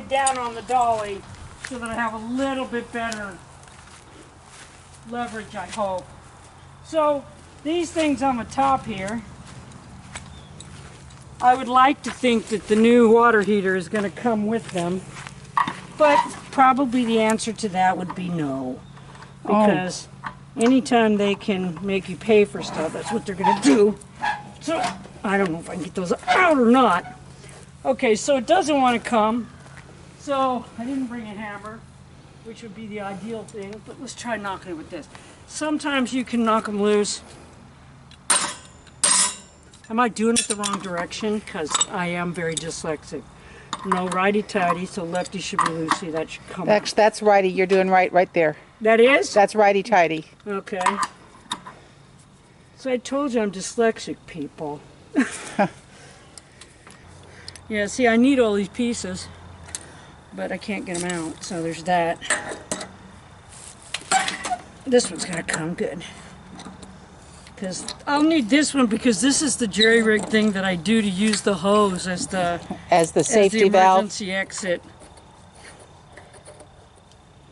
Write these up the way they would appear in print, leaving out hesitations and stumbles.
it down on the dolly so that I have a little bit better leverage, I hope. So these things on the top here, I would like to think that the new water heater is going to come with them, but probably the answer to that would be no, because anytime they can make you pay for stuff, that's what they're going to do. So I don't know if I can get those out or not. Okay, so it doesn't want to come. So I didn't bring a hammer, which would be the ideal thing, but let's try knocking it with this. Sometimes you can knock them loose. Am I doing it the wrong direction? Because I am very dyslexic. No, righty-tighty, so lefty should be loose. See, that should come out. That's righty. You're doing right there. That is? That's righty-tighty. Okay. So I told you I'm dyslexic, people. Yeah, see, I need all these pieces, but I can't get them out, so there's that. This one's gonna come good. Because I'll need this one because this is the jerry-rig thing that I do to use the hose as the safety valve. Emergency exit.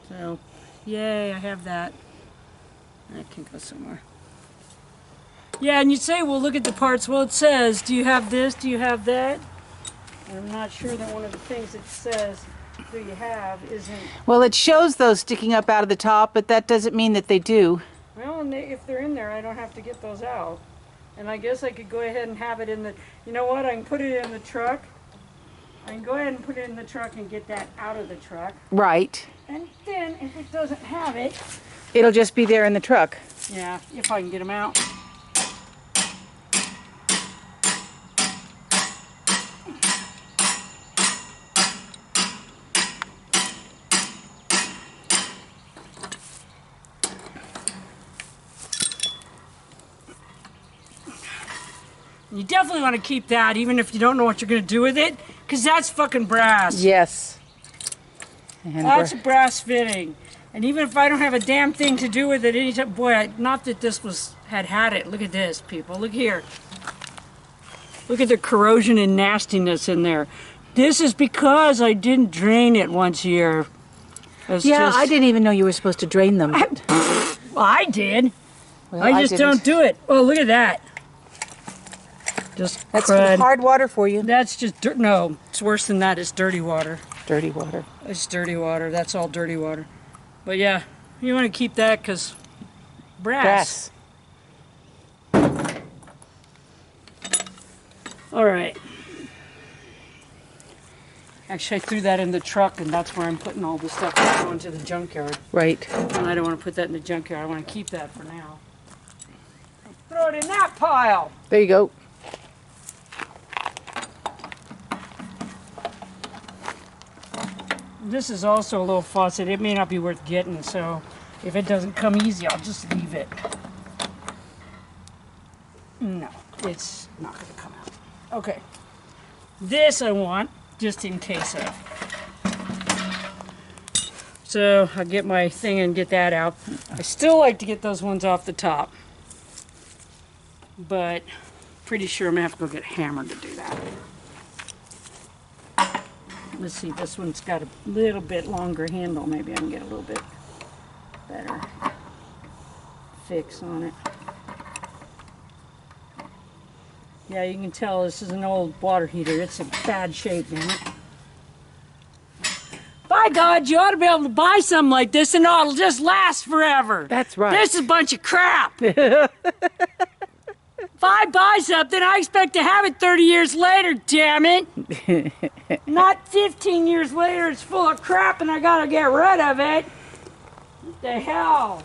So, yay, I have that. I can go somewhere. Yeah, and you say, well, look at the parts. Well, it says, do you have this? Do you have that? And I'm not sure that one of the things it says, do you have, isn't... Well, it shows those sticking up out of the top, but that doesn't mean that they do. Well, and if they're in there, I don't have to get those out. And I guess I could go ahead and have it in the... You know what? I can put it in the truck. I can go ahead and put it in the truck and get that out of the truck. Right. And then, if it doesn't have it... It'll just be there in the truck. Yeah, if I can get them out. You definitely want to keep that, even if you don't know what you're going to do with it, because that's fucking brass. Yes. And that's a brass fitting. And even if I don't have a damn thing to do with it anytime, boy, not that this had it. Look at this, people. Look here. Look at the corrosion and nastiness in there. This is because I didn't drain it once a year. I didn't even know you were supposed to drain them. I did. Well, I just don't do it. Oh, look at that. Just that's crud. Hard water for you. That's just dirt. No, it's worse than that. It's dirty water. Dirty water. It's dirty water. That's all dirty water. But yeah, you want to keep that because brass. All right. Actually, I threw that in the truck, and that's where I'm putting all the stuff that's going to the junkyard. Right. And I don't want to put that in the junkyard. I want to keep that for now. Throw it in that pile. There you go. This is also a little faucet. It may not be worth getting, so if it doesn't come easy, I'll just leave it. No, it's not going to come out. Okay. This I want, just in case of. So I'll get my thing and get that out. I still like to get those ones off the top, but pretty sure I'm going to have to go get a hammer to do that. Let's see, this one's got a little bit longer handle. Maybe I can get a little bit better fix on it. Yeah, you can tell this is an old water heater. It's in bad shape, damn it. By God, you ought to be able to buy something like this and it'll just last forever. That's right. This is a bunch of crap. If I buy something, I expect to have it 30 years later, damn it. Not 15 years later, it's full of crap and I gotta get rid of it. What the hell?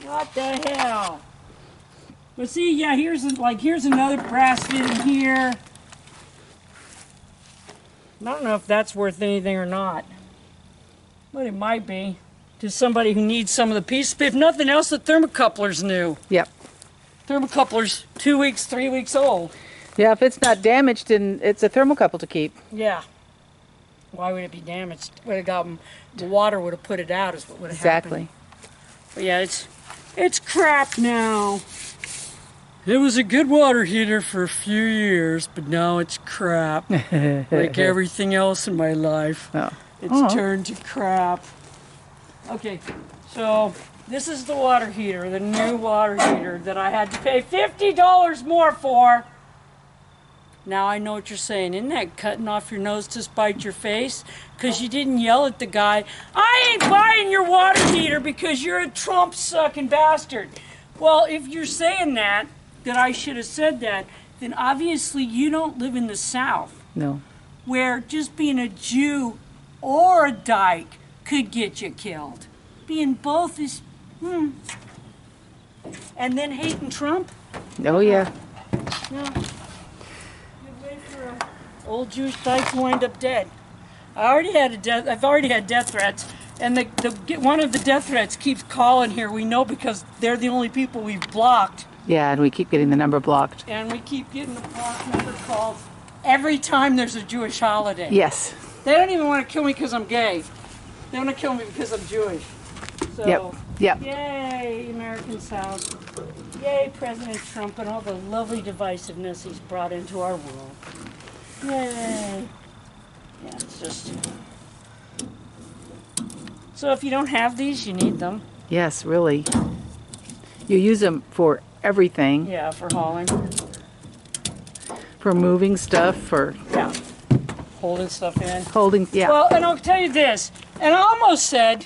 What the hell? But see, yeah, here's another brass fitting here. I don't know if that's worth anything or not. But it might be. To somebody who needs some of the pieces. If nothing else, the thermocoupler's new. Yep. Thermocoupler's 2 weeks, 3 weeks old. Yeah, if it's not damaged, then it's a thermocouple to keep. Yeah. Why would it be damaged? Would have gotten, the water would have put it out is what would have exactly. happened. But yeah, it's crap now. It was a good water heater for a few years, but now it's crap. Like everything else in my life. Oh. It's turned to crap. Okay, so this is the water heater, the new water heater that I had to pay $50 more for. Now I know what you're saying. Isn't that cutting off your nose to spite your face? Because you didn't yell at the guy, I ain't buying your water heater because you're a Trump-sucking bastard. Well, if you're saying that I should have said that, then obviously you don't live in the South. No. Where just being a Jew or a dyke could get you killed. Being both is, And then hating Trump? Oh, yeah. No. Good way for an old Jewish dyke to wind up dead. I've already had death threats, and one of the death threats keeps calling here. We know because they're the only people we've blocked. Yeah, and we keep getting the number blocked. And we keep getting the block number calls every time there's a Jewish holiday. Yes. They don't even want to kill me because I'm gay. They want to kill me because I'm Jewish. So, Yep. Yay, American South. Yay, President Trump and all the lovely divisiveness he's brought into our world. Yay. Yeah, it's just... So if you don't have these, you need them. Yes, really. You use them for everything. Yeah, for hauling. For moving stuff, for Yeah. Holding stuff in. holding, yeah. Well, and I'll tell you this, and I almost said,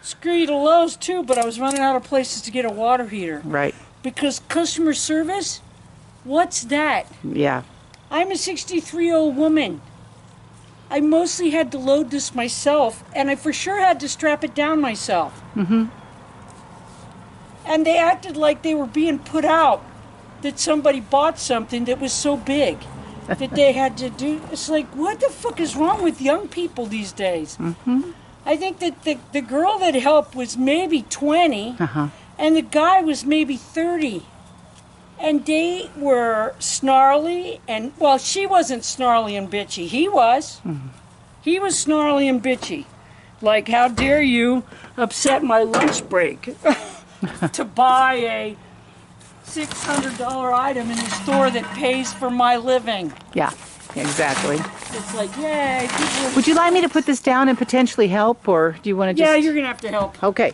screw you to Lowe's too, but I was running out of places to get a water heater. Right. Because customer service, what's that? Yeah. I'm a 63-year-old woman. I mostly had to load this myself, and I for sure had to strap it down myself. Mm-hmm. And they acted like they were being put out, that somebody bought something that was so big that they had to do. It's like, what the fuck is wrong with young people these days? Mm-hmm. I think that the girl that helped was maybe 20, and the guy was maybe 30. And they were snarly, and, well, she wasn't snarly and bitchy. He was. Mm-hmm. He was snarly and bitchy. Like, how dare you upset my lunch break to buy a $600 item in a store that pays for my living. Yeah, exactly. It's like, yay. People... Would you like me to put this down and potentially help, or do you want to just... Yeah, you're going to have to help. Okay.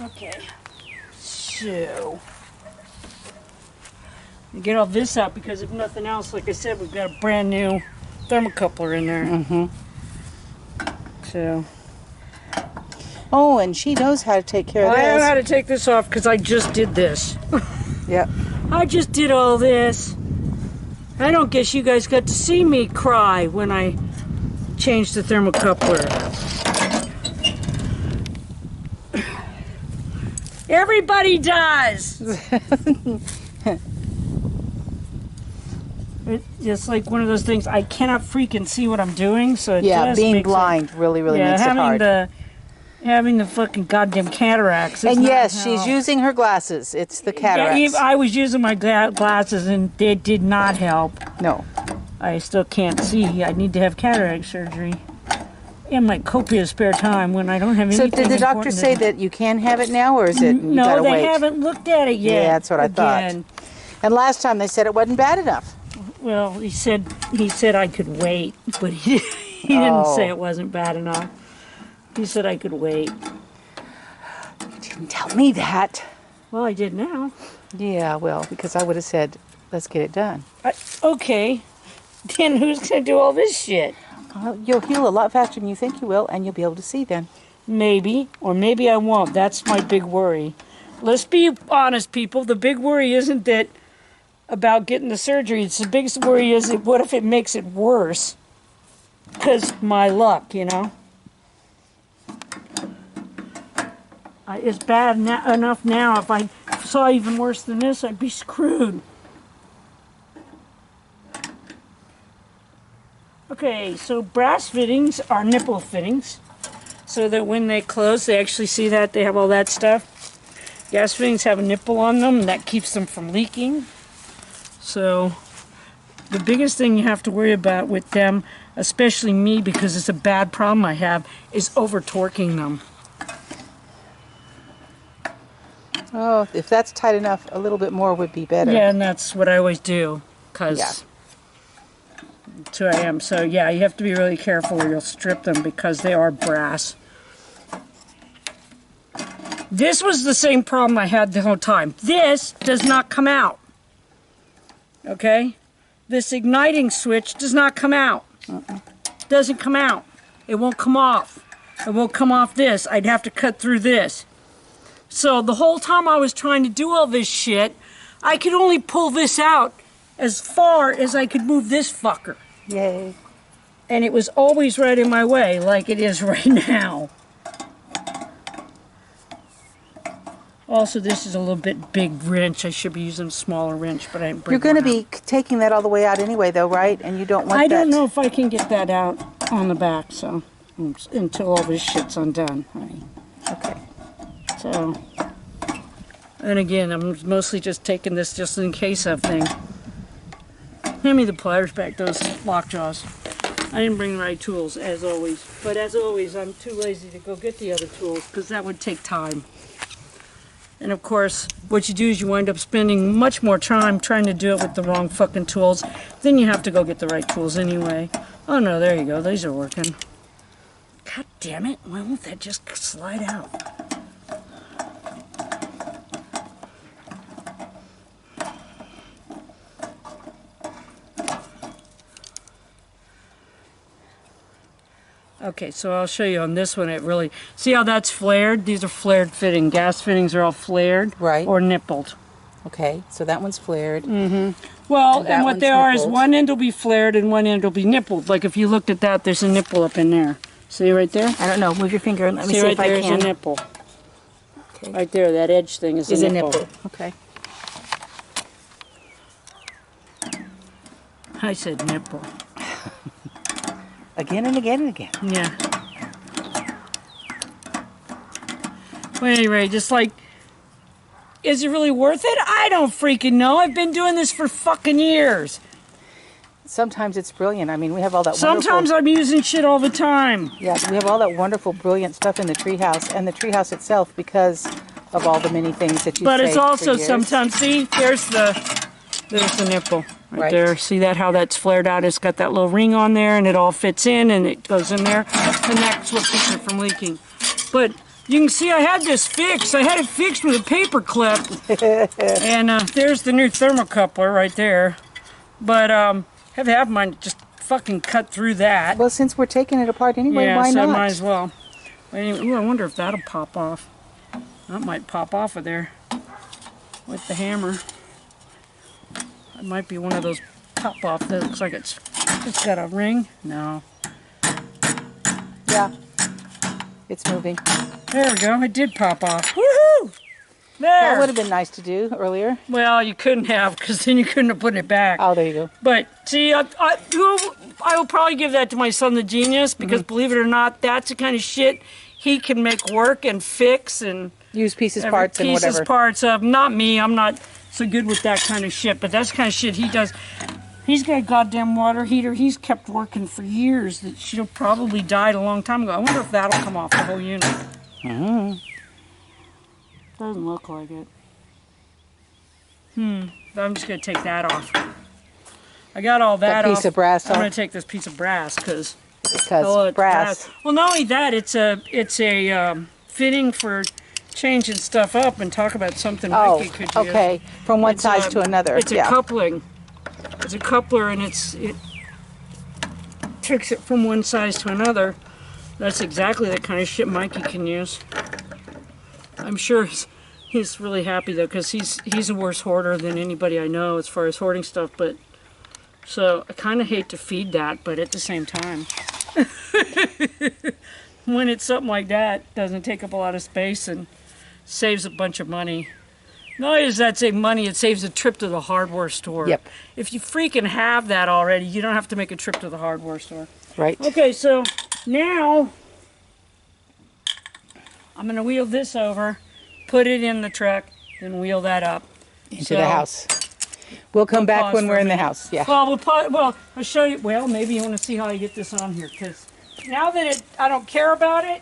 Okay. So... get all this out because if nothing else, like I said, we've got a brand new thermocoupler in there. Mm-hmm. So... Oh, and she knows how to take care of I this. know how to take this off because I just did this. Yep. I just did all this. I don't guess you guys got to see me cry when I changed the thermocoupler. Everybody does. It's just like one of those things. I cannot freaking see what I'm doing, so it just being makes blind really makes it hard. Having the fucking goddamn cataracts. And yes, she's using her glasses. It's the cataracts. Yeah, I was using my glasses and they did not help. No. I still can't see. I need to have cataract surgery. In my copious spare time when I don't have anything. So did the doctor say that you can have it now, or is it you No, gotta they wait? haven't looked at it yet. Yeah, that's what I thought. And last time they said it wasn't bad enough. Well, he said I could wait, but he didn't say it wasn't bad enough. He said I could wait. You didn't tell me that. Well, I did now. Yeah, well, because I would have said, let's get it done. Okay. Then who's going to do all this shit? Well, you'll heal a lot faster than you think you will, and you'll be able to see then. Maybe, or maybe I won't. That's my big worry. Let's be honest, people. The big worry isn't that about getting the surgery. It's the biggest worry is that what if it makes it worse? Because my luck, you know. It's bad enough now. If I saw even worse than this, I'd be screwed. Okay, so brass fittings are nipple fittings, so that when they close, they actually see that they have all that stuff. Gas fittings have a nipple on them, and that keeps them from leaking. So the biggest thing you have to worry about with them, especially me, because it's a bad problem I have, is over-torquing them. Oh, if that's tight enough, a little bit more would be better. Yeah, and that's what I always do, because Yeah. 2 a.m. So yeah, you have to be really careful or you'll strip them because they are brass. This was the same problem I had the whole time. This does not come out. Okay? This igniting switch does not come out. Doesn't come out. It won't come off. It won't come off this. I'd have to cut through this. So the whole time I was trying to do all this shit, I could only pull this out as far as I could move this fucker. Yay. And it was always right in my way, like it is right now. Also, this is a little bit big wrench. I should be using a smaller wrench, but I didn't bring You're going to one be taking that all the way out anyway, though, right? And you don't want I that. don't know if I can get that out on the back, so until all this shit's undone, honey. Okay. So, and again, I'm mostly just taking this just in case of thing. Hand me the pliers back, those lockjaws. I didn't bring the right tools, as always. But as always, I'm too lazy to go get the other tools, because that would take time. And of course, what you do is you wind up spending much more time trying to do it with the wrong fucking tools. Then you have to go get the right tools anyway. Oh no, there you go. These are working. God damn it. Why won't that just slide out? Okay, so I'll show you on this one. It really, see how that's flared? These are flared fitting. Gas fittings are all flared, Right. or nippled. Okay, so that one's flared. Well, And and that what one's they are is nippled. one end will be flared and one end will be nippled. Like if you looked at that, there's a nipple up in there. See right there? I don't know. Move your finger and let me See see right if I there is a can. nipple. Okay. Right there, that edge thing is Is a a nipple. nipple. Okay. I said nipple. Again and again and again. Yeah. Well, anyway, just like, is it really worth it? I don't freaking know. I've been doing this for fucking years. Sometimes it's brilliant. I mean, we have all that Sometimes wonderful... I'm using shit all the time. Yeah, we have all that wonderful, brilliant stuff in the treehouse and the treehouse itself because of all the many things that you But it's saved for also years. sometimes, see, there's the nipple right there. See that, how that's flared out? It's got that little ring on there and it all fits in and it goes in there. And that's what keeps it from leaking. But you can see I had this fixed. I had it fixed with a paper clip. And there's the new thermocoupler right there. But have mine just fucking cut through that. Well, since we're taking it apart anyway, Yeah, why so not? I might as well. Anyway, ooh, I wonder if that'll pop off. That might pop off of there with the hammer. It might be one of those pop off that looks like it's got a ring. No. Yeah. It's moving. There we go. It did pop off. Woohoo! There. That would have been nice to do earlier. Well, you couldn't have, because then you couldn't have put it back. Oh, there you go. But see, I will probably give that to my son, the genius, because believe it or not, that's the kind of shit he can make work and fix and Use pieces, parts, and whatever. parts of. Not me. I'm not so good with that kind of shit. But that's the kind of shit he does. He's got a goddamn water heater. He's kept working for years. That should have probably died a long time ago. I wonder if that'll come off the whole unit. Doesn't look like it. But I'm just gonna take that off. I got all that That piece off. of brass I'm off. gonna take this piece of brass because Because brass. Well, not only that, it's a fitting for changing stuff up and talk about something Oh, Mikey could use. okay. From one It's size a- to another. It's a yeah. coupling. It's a coupler, and it takes it from one size to another. That's exactly the kind of shit Mikey can use. I'm sure he's really happy though, because he's a worse hoarder than anybody I know as far as hoarding stuff. But so I kind of hate to feed that, but at the same time, when it's something like that, it doesn't take up a lot of space and saves a bunch of money. Not only does that save money, it saves a trip to the hardware store. Yep. If you freaking have that already, you don't have to make a trip to the hardware store. Right. Okay, so now I'm going to wheel this over, put it in the truck, then wheel that up. Into the house. We'll come back pause when for we're a in the minute. house. Yeah. Well, I'll show you. Well, maybe you want to see how I get this on here, because now that I don't care about it,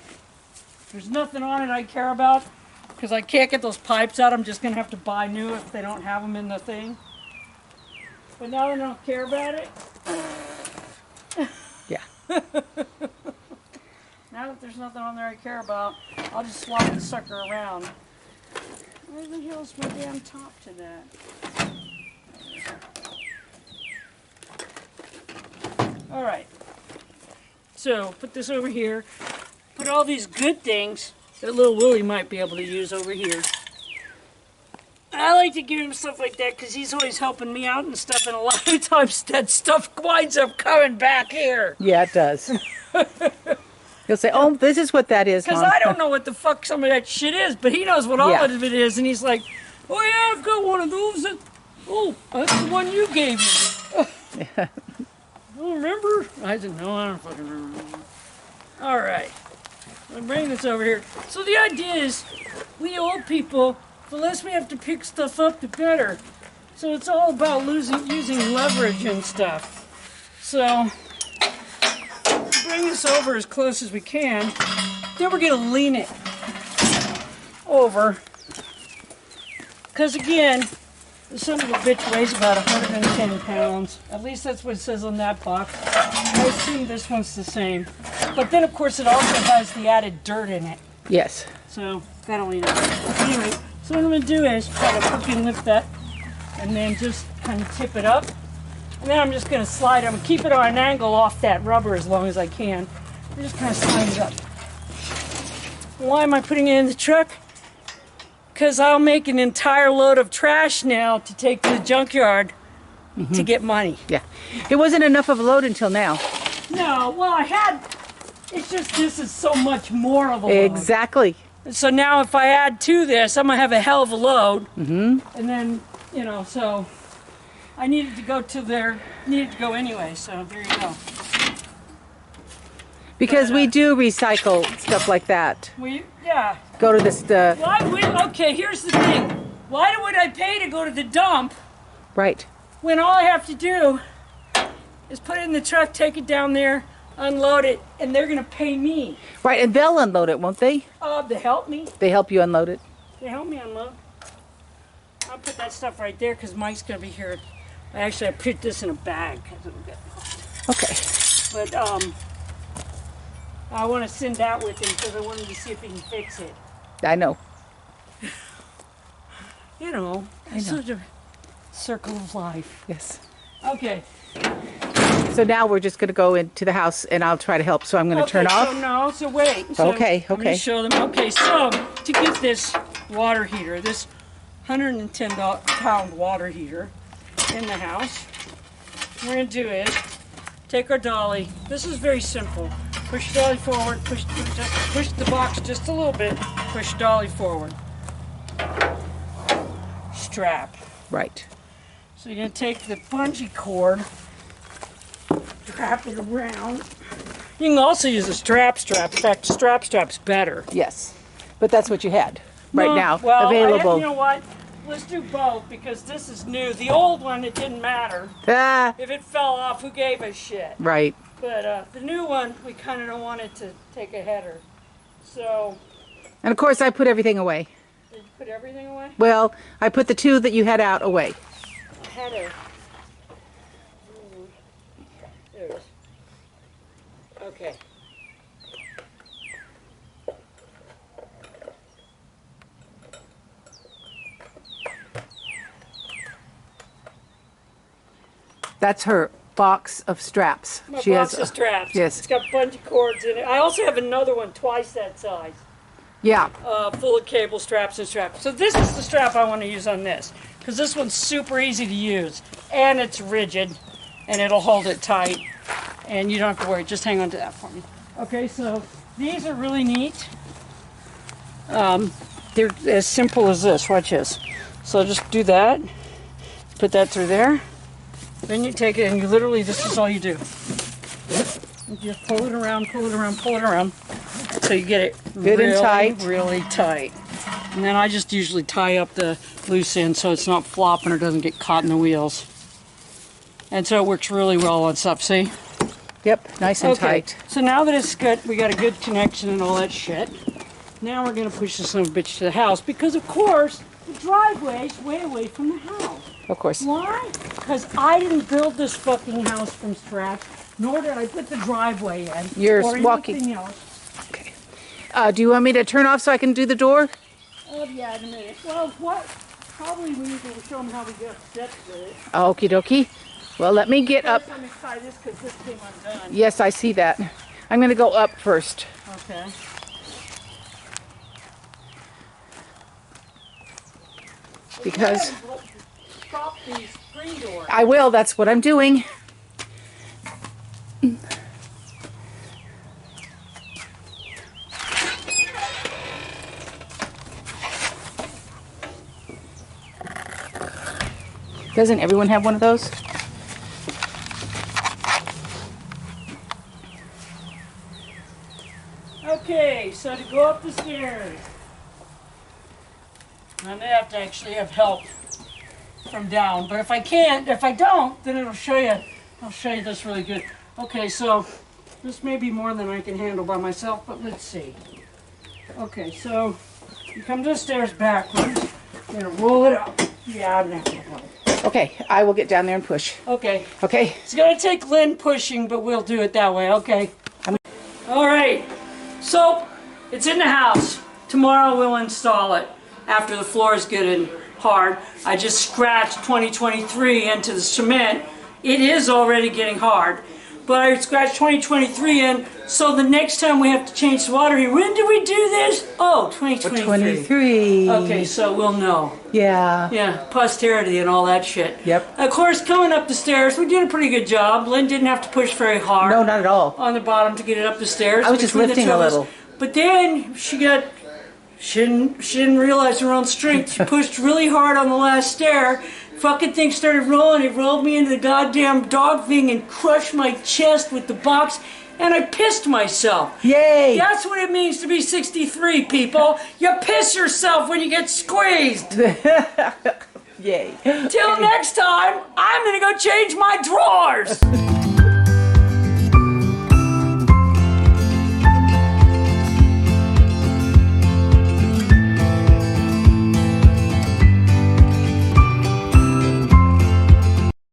there's nothing on it I care about. because I can't get those pipes out. I'm just going to have to buy new if they don't have them in the thing. But now they don't care about it. Yeah. Now that there's nothing on there I care about, I'll just slide the sucker around. Where the hell's my damn top to that? All right. So put this over here. Put all these good things that little Willie might be able to use over here. I like to give him stuff like that because he's always helping me out and stuff, and a lot of times that stuff winds up coming back here. Yeah, it does. He'll say, "Oh, this is what that is, Because Mom." I don't know what the fuck some of that shit is, but he knows what all Yeah. of it is, and he's like, "Oh yeah, I've got one of those. Oh, that's the one you gave me." I don't remember. I said, "No, I don't fucking remember." All right, I'll bring this over here. So the idea is, we old people, the less we have to pick stuff up, the better. So it's all about using leverage and stuff. So bring this over as close as we can. Then we're gonna lean it over. Because again, the son of a bitch weighs about 110 pounds. At least that's what it says on that box. I assume this one's the same. But then of course it also has the added dirt in it. Yes. So, gotta lean it. Anyway, so what I'm gonna do is try to fucking lift that and then just kind of tip it up. And then I'm just gonna slide, I'm gonna keep it on an angle off that rubber as long as I can. And just kind of slide it up. Why am I putting it in the truck? Because I'll make an entire load of trash now to take to the junkyard to get money. Yeah. It wasn't enough of a load until now. No, well I had, it's just this is so much more of a load. Exactly. So now if I add to this, I'm gonna have a hell of a load. And then, you know, so I needed to go to there, needed to go anyway, so there you go. Because we do recycle stuff like that. Yeah. Go to this, Why would, okay, here's the thing. Why would I pay to go to the dump right. when all I have to do is put it in the truck, take it down there, unload it, and they're gonna pay me. Right, and they'll unload it, won't they? To help me. They help you unload it. They help me unload. I'll put that stuff right there because Mike's gonna be here. I put this in a bag because it'll get lost. Okay. But I want to send that with him because I wanted to see if he can fix it. I know. You know, I know. it's such a circle of life. Yes. Okay. So now we're just going to go into the house and I'll try to help. So I'm going to turn off. So wait. So Okay, Let me okay. show them. Okay, so to get this water heater, this 110-pound water heater in the house, what we're going to do is take our dolly. This is very simple. Push the dolly forward, push the box just a little bit, push dolly forward. Strap. Right. So you're going to take the bungee cord, wrap it around. You can also use a strap. In fact, strap's better. Yes. But that's what you had right No, now. well, Available. You know what? Let's do both because this is new. The old one, it didn't matter. Ah, If it fell off, who gave a shit? right. But the new one, we kind of don't want it to take a header. So, And of course I put everything away. did you put everything away? Well, I put the two that you had out away. Header. There it is. Okay. That's her box of straps. My box of straps. Yes. It's got bungee cords in it. I also have another one twice that size, Yeah. full of cable straps and straps. So this is the strap I want to use on this, because this one's super easy to use, and it's rigid, and it'll hold it tight, and you don't have to worry. Just hang on to that for me. Okay, so these are really neat. They're as simple as this. Watch this. So just do that. Put that through there. Then you take it and you literally, this is all you do. You just pull it around, pull it around, pull it around. So you get it Good really, and tight. really tight. And then I just usually tie up the loose end so it's not flopping or doesn't get caught in the wheels. And so it works really well on stuff, see? Yep. Nice and tight. So now that it's good, we got a good connection and all that shit. Now we're gonna push this son of a bitch to the house because, of course, the driveway's way away from the house. Of course. Why? Because I didn't build this fucking house from scratch, nor did I put the driveway in. You're or walking. anything else. Okay. Do you want me to turn off so I can do the door? Oh yeah, in a minute. Well, what? Probably we need to show them how we get steps with it. Okie dokie. Well, let me get up. First, let me try this because this came undone. Yes, I see that. I'm going to go up first. Okay. Because Stop these screen doors. I will. That's what I'm doing. Doesn't everyone have one of those? Okay, so to go up the stairs, I'm gonna have to actually have help from down. But if I can't, if I don't, then it'll show you. I'll show you this really good. Okay, so this may be more than I can handle by myself, but let's see. Okay, so you come to the stairs backwards. You're gonna roll it up. Yeah, I'm not gonna help. Okay, I will get down there and push. Okay. Okay? It's gonna take Lynn pushing, but we'll do it that way, okay? All right, so it's in the house. Tomorrow we'll install it after the floor is good and hard. I just scratched 2023 into the cement. It is already getting hard, but I scratched 2023 in, so the next time we have to change the water heater, when did we do this? Oh, 2023. 23. Okay, so we'll know. Yeah. Yeah, posterity and all that shit. Yep. Of course, coming up the stairs, we did a pretty good job. Lynn didn't have to push very hard. No, not at all. On the bottom to get it up the stairs. I was just between the lifting two a of us. little. But then she didn't realize her own strength. She pushed really hard on the last stair. Fucking thing started rolling. It rolled me into the goddamn dog thing and crushed my chest with the box. And I pissed myself. Yay! That's what it means to be 63, people. You piss yourself when you get squeezed. Yay. Till next time, I'm gonna go change my drawers.